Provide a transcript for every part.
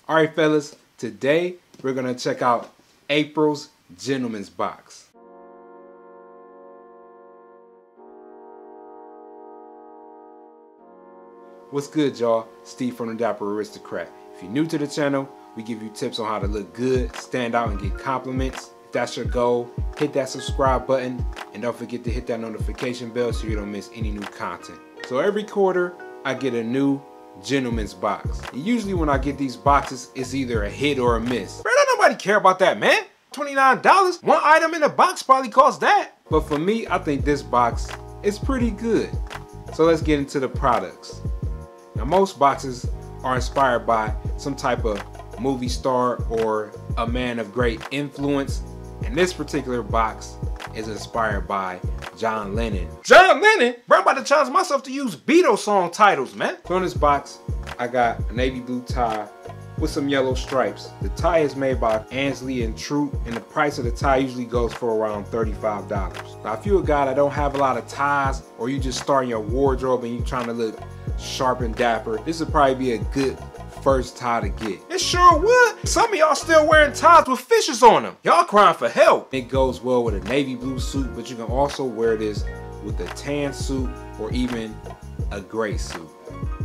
Alright fellas, today we're going to check out April's Gentleman's Box. What's good, y'all? Steve from the Dapper Aristocrat. If you're new to the channel, we give you tips on how to look good, stand out, and get compliments. If that's your goal, hit that subscribe button and don't forget to hit that notification bell so you don't miss any new content. So every quarter, I get a new Gentleman's Box. And usually when I get these boxes, it's either a hit or a miss. Bro, don't nobody care about that, man. $29, one item in the box probably costs that. But for me, I think this box is pretty good. So let's get into the products. Now most boxes are inspired by some type of movie star or a man of great influence. And this particular box is inspired by John Lennon. John Lennon? Bro, I'm about to challenge myself to use Beatles song titles, man. So in this box, I got a navy blue tie with some yellow stripes. The tie is made by Ansley and Troop, and the price of the tie usually goes for around $35. Now, if you're a guy that don't have a lot of ties, or you just starting your wardrobe and you trying to look sharp and dapper, this would probably be a good first tie to get. It sure would. Some of y'all still wearing ties with fishes on them. Y'all crying for help. It goes well with a navy blue suit, but you can also wear this with a tan suit or even a gray suit.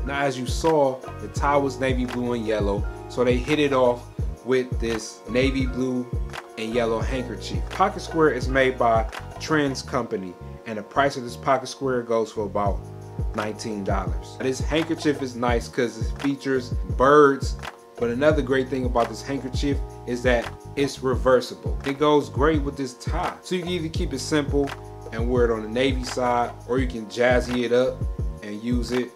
Now, as you saw, the tie was navy blue and yellow, so they hit it off with this navy blue and yellow handkerchief. Pocket square is made by Trends Company, and the price of this pocket square goes for about $19. This handkerchief is nice because it features birds, but another great thing about this handkerchief is that it's reversible. It goes great with this tie. So you can either keep it simple and wear it on the navy side, or you can jazzy it up and use it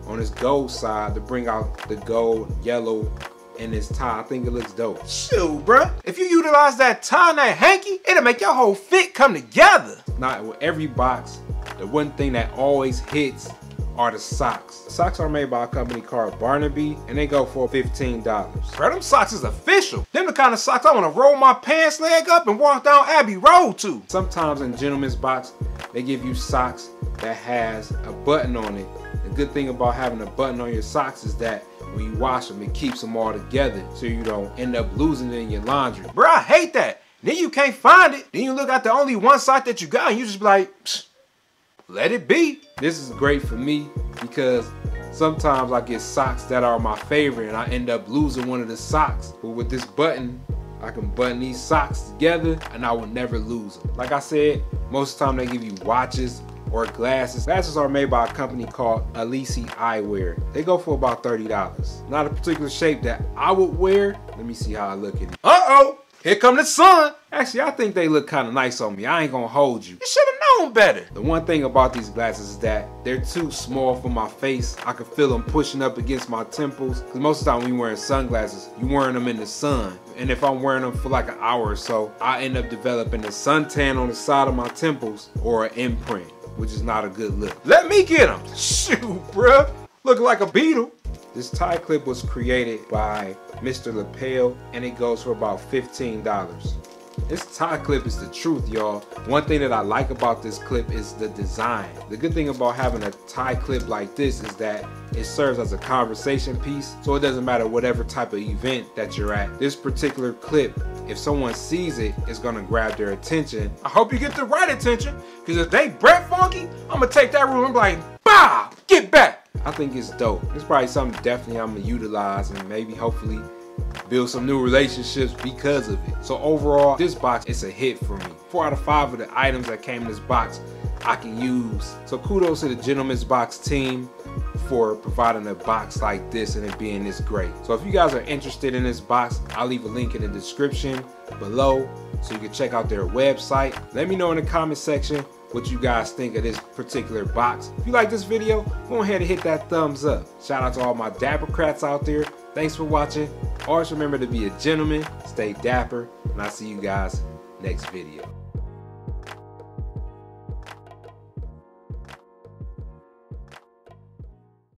on this gold side to bring out the gold, yellow, and this tie. I think it looks dope. Shoot, bruh. If you utilize that tie and that hanky, it'll make your whole fit come together. Now, with every box, the one thing that always hits are the socks. The socks are made by a company called Barnaby, and they go for $15. Bro, them socks is official. Them the kind of socks I want to roll my pants leg up and walk down Abbey Road to. Sometimes in Gentleman's Box, they give you socks that has a button on it. The good thing about having a button on your socks is that when you wash them, it keeps them all together so you don't end up losing it in your laundry. Bro, I hate that. Then you can't find it. Then you look at the only one sock that you got and you just be like, psh, let it be. This is great for me because sometimes I get socks that are my favorite and I end up losing one of the socks. But with this button, I can button these socks together and I will never lose them. Like I said, most of the time they give you watches or glasses. Glasses are made by a company called Alisi Eyewear. They go for about $30. Not a particular shape that I would wear. Let me see how I look in it. Uh-oh, here come the sun. Actually, I think they look kind of nice on me. I ain't gonna hold you. You should have known better. The one thing about these glasses is that they're too small for my face. I can feel them pushing up against my temples. Because most of the time when you're wearing sunglasses, you're wearing them in the sun. And if I'm wearing them for like an hour or so, I end up developing a suntan on the side of my temples or an imprint, which is not a good look. Let me get them. Shoot, bruh. Looking like a beetle. This tie clip was created by Mr. Lapel, and it goes for about $15. This tie clip is the truth, y'all. One thing that I like about this clip is the design. The good thing about having a tie clip like this is that it serves as a conversation piece, so it doesn't matter whatever type of event that you're at. This particular clip, if someone sees it, it's gonna grab their attention. I hope you get the right attention, because if they Brett Funky, I'm gonna take that room and be like, bah, get back. I think it's dope. It's probably something definitely I'm gonna utilize and maybe hopefully build some new relationships because of it. So overall, this box is a hit for me. 4 out of 5 of the items that came in this box I can use. So kudos to the Gentleman's Box team for providing a box like this and it being this great. So if you guys are interested in this box, I'll leave a link in the description below so you can check out their website. Let me know in the comment section what you guys think of this particular box. If you like this video, go ahead and hit that thumbs up. Shout out to all my Dappercrats out there. Thanks for watching. Always remember to be a gentleman, stay dapper, and I'll see you guys next video.